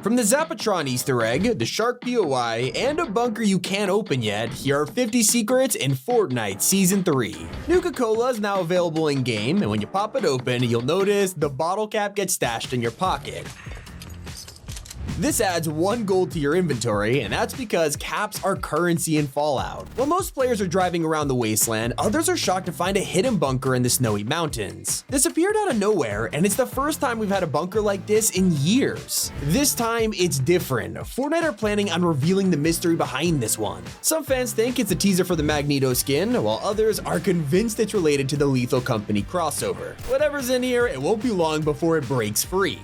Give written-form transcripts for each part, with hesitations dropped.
From the Zapatron Easter egg, the Shark POI, and a bunker you can't open yet, here are 50 secrets in Fortnite Season 3. Nuka-Cola is now available in-game, and when you pop it open, you'll notice the bottle cap gets stashed in your pocket. This adds 1 gold to your inventory, and that's because caps are currency in Fallout. While most players are driving around the Wasteland, others are shocked to find a hidden bunker in the snowy mountains. This appeared out of nowhere, and it's the first time we've had a bunker like this in years. This time, it's different. Fortnite are planning on revealing the mystery behind this one. Some fans think it's a teaser for the Magneto skin, while others are convinced it's related to the Lethal Company crossover. Whatever's in here, it won't be long before it breaks free.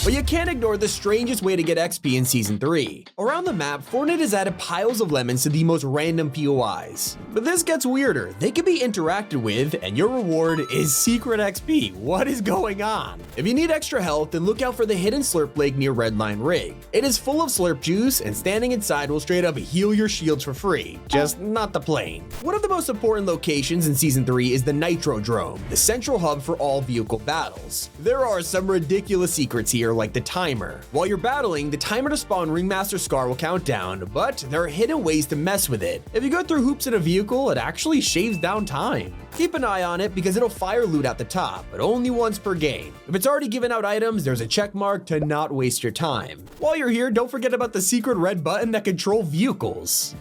But you can't ignore the strangest way to get XP in Season 3. Around the map, Fortnite has added piles of lemons to the most random POIs. But this gets weirder. They can be interacted with, and your reward is secret XP. What is going on? If you need extra health, then look out for the hidden slurp lake near Redline Rig. It is full of slurp juice, and standing inside will straight up heal your shields for free. Just not the plane. One of the most important locations in Season 3 is the Nitro Drome, the central hub for all vehicle battles. There are some ridiculous secrets here, like the timer. While you're battling, the timer to spawn Ringmaster Scar will count down, but there are hidden ways to mess with it. If you go through hoops in a vehicle, it actually shaves down time. Keep an eye on it because it'll fire loot at the top, but only once per game. If it's already given out items, there's a check mark to not waste your time. While you're here, don't forget about the secret red button that controls vehicles.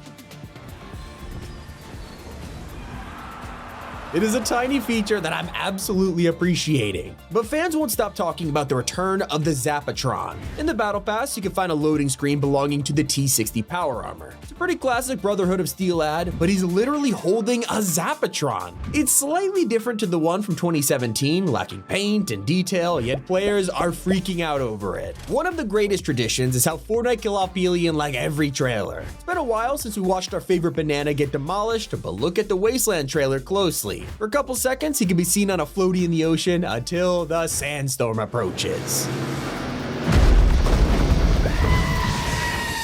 It is a tiny feature that I'm absolutely appreciating. But fans won't stop talking about the return of the Zapatron. In the Battle Pass, you can find a loading screen belonging to the T60 power armor. It's a pretty classic Brotherhood of Steel ad, but he's literally holding a Zapatron. It's slightly different to the one from 2017, lacking paint and detail, yet players are freaking out over it. One of the greatest traditions is how Fortnite kill off Alien like every trailer. It's been a while since we watched our favorite banana get demolished, but look at the Wasteland trailer closely. For a couple seconds, he can be seen on a floaty in the ocean until the sandstorm approaches.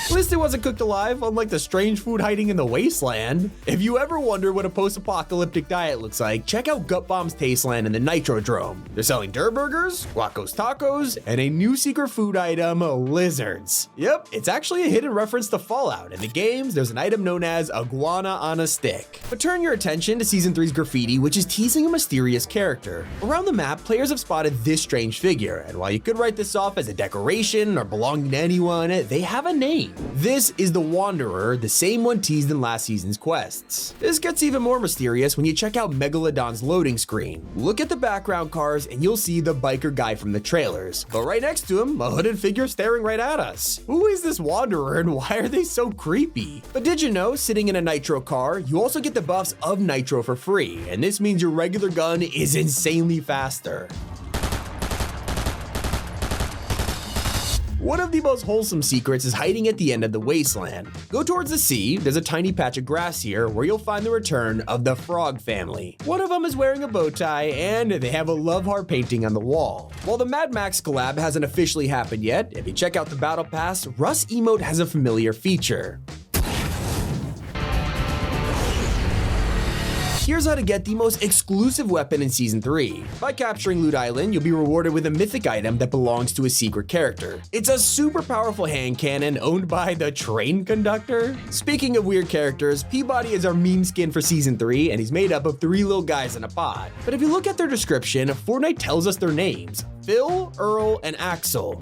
At least it wasn't cooked alive, unlike the strange food hiding in the Wasteland. If you ever wonder what a post-apocalyptic diet looks like, check out Gut Bomb's Tasteland and the Nitro Drome. They're selling Durr Burgers, Guaco's Tacos, and a new secret food item, lizards. Yep, it's actually a hidden reference to Fallout. In the games, there's an item known as iguana on a stick. But turn your attention to Season 3's graffiti, which is teasing a mysterious character. Around the map, players have spotted this strange figure, and while you could write this off as a decoration or belonging to anyone, they have a name. This is the Wanderer, the same one teased in last season's quests. This gets even more mysterious when you check out Megalodon's loading screen. Look at the background cars and you'll see the biker guy from the trailers, but right next to him, a hooded figure staring right at us. Who is this Wanderer and why are they so creepy? But did you know, sitting in a Nitro car, you also get the buffs of Nitro for free, and this means your regular gun is insanely faster. One of the most wholesome secrets is hiding at the end of the Wasteland. Go towards the sea, there's a tiny patch of grass here where you'll find the return of the Frog family. One of them is wearing a bow tie and they have a love heart painting on the wall. While the Mad Max collab hasn't officially happened yet, if you check out the Battle Pass, Russ emote has a familiar feature. Here's how to get the most exclusive weapon in Season 3. By capturing Loot Island, you'll be rewarded with a mythic item that belongs to a secret character. It's a super powerful hand cannon owned by the train conductor. Speaking of weird characters, Peabody is our meme skin for Season 3, and he's made up of 3 little guys in a pod. But if you look at their description, Fortnite tells us their names: Phil, Earl, and Axel.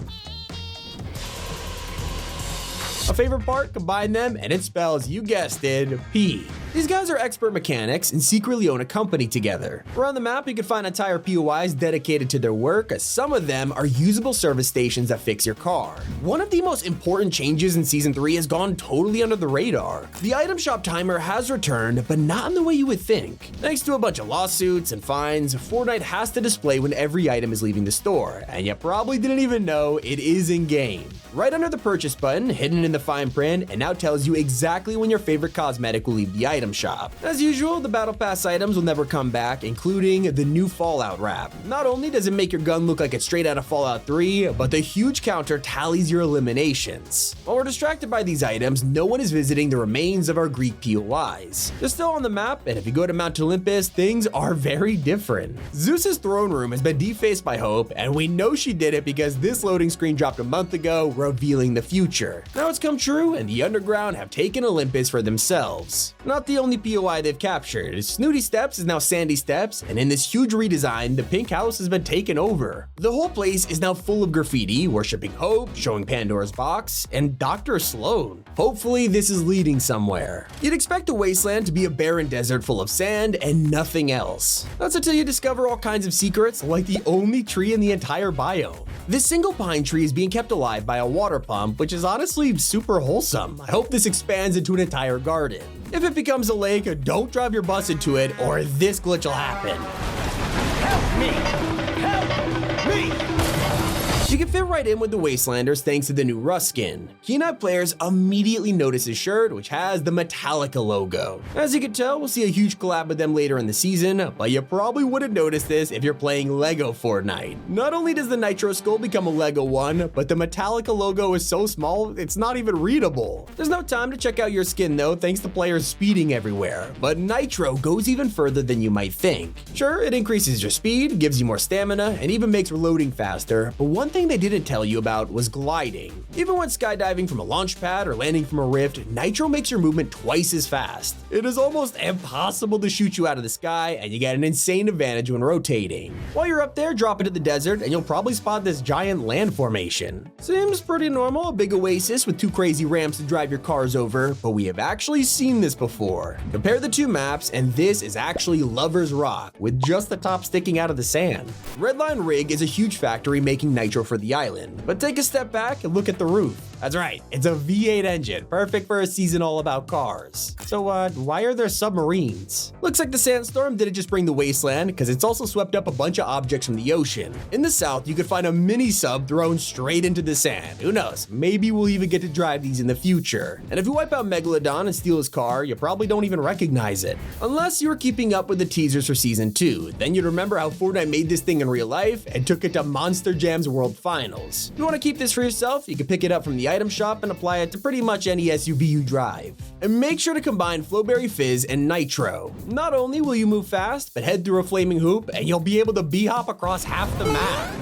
A favorite part? Combine them and it spells, you guessed it, P. These guys are expert mechanics and secretly own a company together. Around the map, you can find entire POIs dedicated to their work, as some of them are usable service stations that fix your car. One of the most important changes in Season 3 has gone totally under the radar. The item shop timer has returned, but not in the way you would think. Thanks to a bunch of lawsuits and fines, Fortnite has to display when every item is leaving the store, and you probably didn't even know it is in-game. right under the purchase button, hidden in the fine print, and now tells you exactly when your favorite cosmetic will leave the item shop. As usual, the battle pass items will never come back, including the new Fallout wrap. Not only does it make your gun look like it's straight out of Fallout 3, but the huge counter tallies your eliminations. While we're distracted by these items, no one is visiting the remains of our Greek POIs. They're still on the map, and if you go to Mount Olympus, things are very different. Zeus's throne room has been defaced by Hope, and we know she did it because this loading screen dropped a month ago, revealing the future. Now it's come true, and the Underground have taken Olympus for themselves. Not the only POI they've captured. Snooty Steps is now Sandy Steps, and in this huge redesign, the pink house has been taken over. The whole place is now full of graffiti, worshipping Hope, showing Pandora's box, and Dr. Sloan. Hopefully this is leading somewhere. You'd expect the Wasteland to be a barren desert full of sand and nothing else. That's until you discover all kinds of secrets, like the only tree in the entire biome. This single pine tree is being kept alive by a water pump, which is honestly super wholesome. I hope this expands into an entire garden. If it becomes a lake, don't drive your bus into it, or this glitch will happen. Help me! Help me! You can fit right in with the Wastelanders thanks to the new Rust skin. Keen-eyed players immediately notice his shirt, which has the Metallica logo. As you can tell, we'll see a huge collab with them later in the season, but you probably wouldn't notice this if you're playing Lego Fortnite. Not only does the Nitro skull become a Lego one, but the Metallica logo is so small, it's not even readable. There's no time to check out your skin though, thanks to players speeding everywhere, but Nitro goes even further than you might think. Sure, it increases your speed, gives you more stamina, and even makes reloading faster, but one thing they didn't tell you about was gliding. Even when skydiving from a launch pad or landing from a rift, Nitro makes your movement twice as fast. It is almost impossible to shoot you out of the sky, and you get an insane advantage when rotating. While you're up there, drop into the desert, and you'll probably spot this giant land formation. Seems pretty normal, a big oasis with two crazy ramps to drive your cars over, but we have actually seen this before. Compare the two maps, and this is actually Lover's Rock, with just the top sticking out of the sand. Redline Rig is a huge factory making Nitro for the island, but take a step back and look at the roof. That's right, it's a V8 engine, perfect for a season all about cars. So why are there submarines? Looks like the sandstorm didn't just bring the Wasteland, because it's also swept up a bunch of objects from the ocean. In the south, you could find a mini sub thrown straight into the sand. Who knows, maybe we'll even get to drive these in the future. And if you wipe out Megalodon and steal his car, you probably don't even recognize it. Unless you were keeping up with the teasers for season 2, then you'd remember how Fortnite made this thing in real life and took it to Monster Jam's World Finals. If you want to keep this for yourself, you can pick it up from the item shop and apply it to pretty much any SUV you drive. And make sure to combine Flowberry Fizz and Nitro. Not only will you move fast, but head through a flaming hoop and you'll be able to bee-hop across half the map.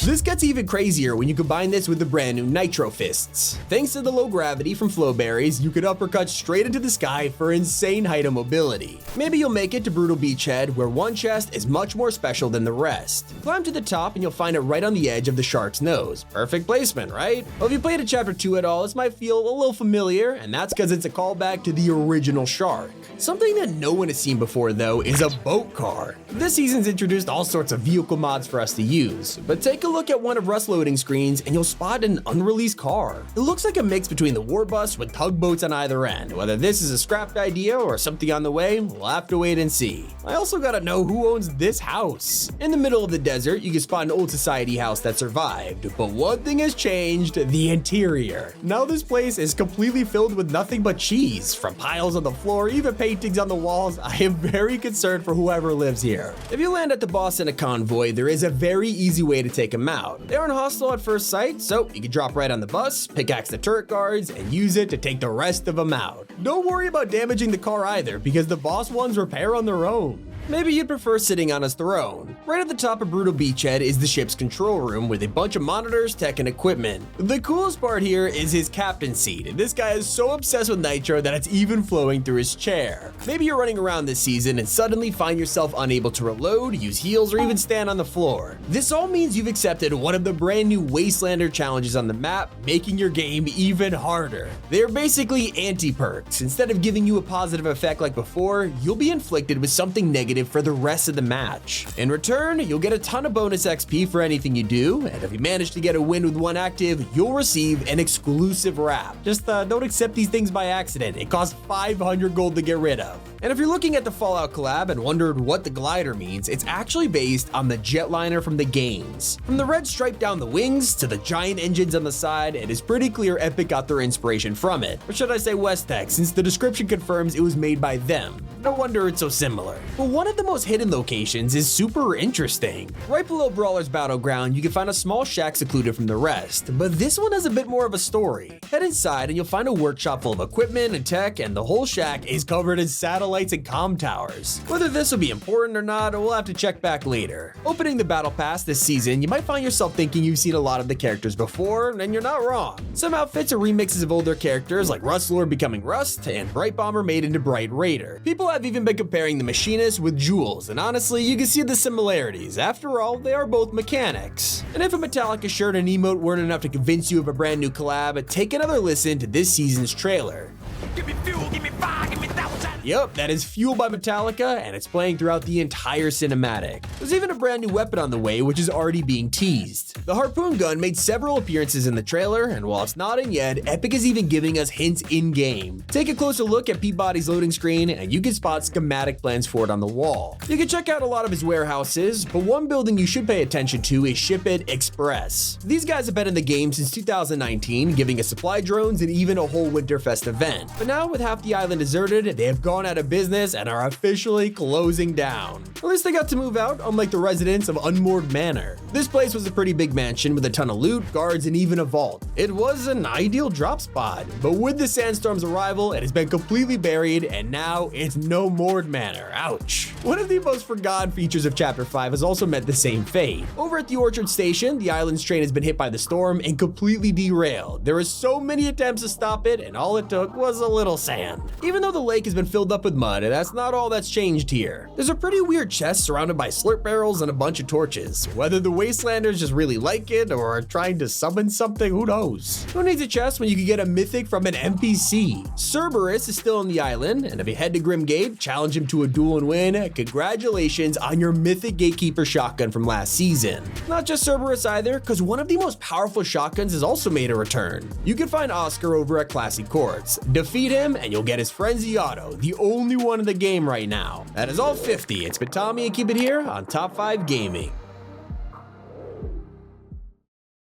This gets even crazier when you combine this with the brand new Nitro Fists. Thanks to the low gravity from Flowberries, you could uppercut straight into the sky for insane height and mobility. Maybe you'll make it to Brutal Beachhead, where one chest is much more special than the rest. Climb to the top and you'll find it right on the edge of the shark's nose. Perfect placement, right? Well, if you played a Chapter 2 at all, this might feel a little familiar, and that's because it's a callback to the original shark. Something that no one has seen before though is a boat car. This season's introduced all sorts of vehicle mods for us to use, but take a look at one of Rust's loading screens and you'll spot an unreleased car. It looks like a mix between the war bus with tugboats on either end. Whether this is a scrapped idea or something on the way, we'll have to wait and see. I also gotta know who owns this house. In the middle of the desert, you can spot an old society house that survived, but one thing has changed: the interior. Now this place is completely filled with nothing but cheese. From piles on the floor, even paintings on the walls, I am very concerned for whoever lives here. If you land at the boss in a convoy, there is a very easy way to take him out. They aren't hostile at first sight, so you can drop right on the bus, pickaxe the turret guards, and use it to take the rest of them out. Don't worry about damaging the car either, because the boss ones repair on their own. Maybe you'd prefer sitting on his throne. Right at the top of Brutal Beachhead is the ship's control room with a bunch of monitors, tech, and equipment. The coolest part here is his captain seat. This guy is so obsessed with Nitro that it's even flowing through his chair. Maybe you're running around this season and suddenly find yourself unable to reload, use heals, or even stand on the floor. This all means you've accepted one of the brand new Wastelander challenges on the map, making your game even harder. They're basically anti-perks. Instead of giving you a positive effect like before, you'll be inflicted with something negative for the rest of the match. In return, you'll get a ton of bonus XP for anything you do, and if you manage to get a win with one active, you'll receive an exclusive wrap. Just don't accept these things by accident. It costs 500 gold to get rid of. And if you're looking at the Fallout collab and wondered what the glider means, it's actually based on the jetliner from the games. From the red stripe down the wings to the giant engines on the side, it is pretty clear Epic got their inspiration from it. Or should I say Westech, since the description confirms it was made by them. No wonder it's so similar. But one of the most hidden locations is super interesting. Right below Brawler's Battleground, you can find a small shack secluded from the rest, but this one has a bit more of a story. Head inside and you'll find a workshop full of equipment and tech, and the whole shack is covered in satellites and comm towers. Whether this will be important or not, we'll have to check back later. Opening the Battle Pass this season, you might find yourself thinking you've seen a lot of the characters before, and you're not wrong. Some outfits are remixes of older characters like Rustlord becoming Rust and Bright Bomber made into Bright Raider. People have even been comparing the Machinist with Jules, and honestly, you can see the similarities. After all, they are both mechanics. And if a Metallica shirt and emote weren't enough to convince you of a brand new collab, take another listen to this season's trailer. Give me fuel, give me fire, give me that. Yep, that is Fuel by Metallica, and it's playing throughout the entire cinematic. There's even a brand new weapon on the way, which is already being teased. The harpoon gun made several appearances in the trailer, and while it's not in yet, Epic is even giving us hints in-game. Take a closer look at Peabody's loading screen, and you can spot schematic plans for it on the wall. You can check out a lot of his warehouses, but one building you should pay attention to is Ship It Express. These guys have been in the game since 2019, giving us supply drones and even a whole Winterfest event. But now, with half the island deserted, they have gone out of business and are officially closing down. At least they got to move out, unlike the residents of Unmoored Manor. This place was a pretty big mansion with a ton of loot, guards, and even a vault. It was an ideal drop spot, but with the Sandstorm's arrival, it has been completely buried, and now it's no Moored Manor. Ouch. One of the most forgotten features of Chapter 5 has also met the same fate. Over at the Orchard Station, the island's train has been hit by the storm and completely derailed. There were so many attempts to stop it, and all it took was a little sand. Even though the lake has been filled up with mud, that's not all that's changed here. There's a pretty weird chest surrounded by slurp barrels and a bunch of torches. Whether the Wastelanders just really like it or are trying to summon something, who knows? Who needs a chest when you can get a Mythic from an NPC? Cerberus is still on the island, and if you head to Grimgate, challenge him to a duel and win, congratulations on your Mythic Gatekeeper shotgun from last season. Not just Cerberus either, because one of the most powerful shotguns has also made a return. You can find Oscar over at Classy Courts. Defeat him, and you'll get his Frenzy Auto, the only one in the game right now. That is all 50. It's been Tommy, and keep it here on Top 5 Gaming.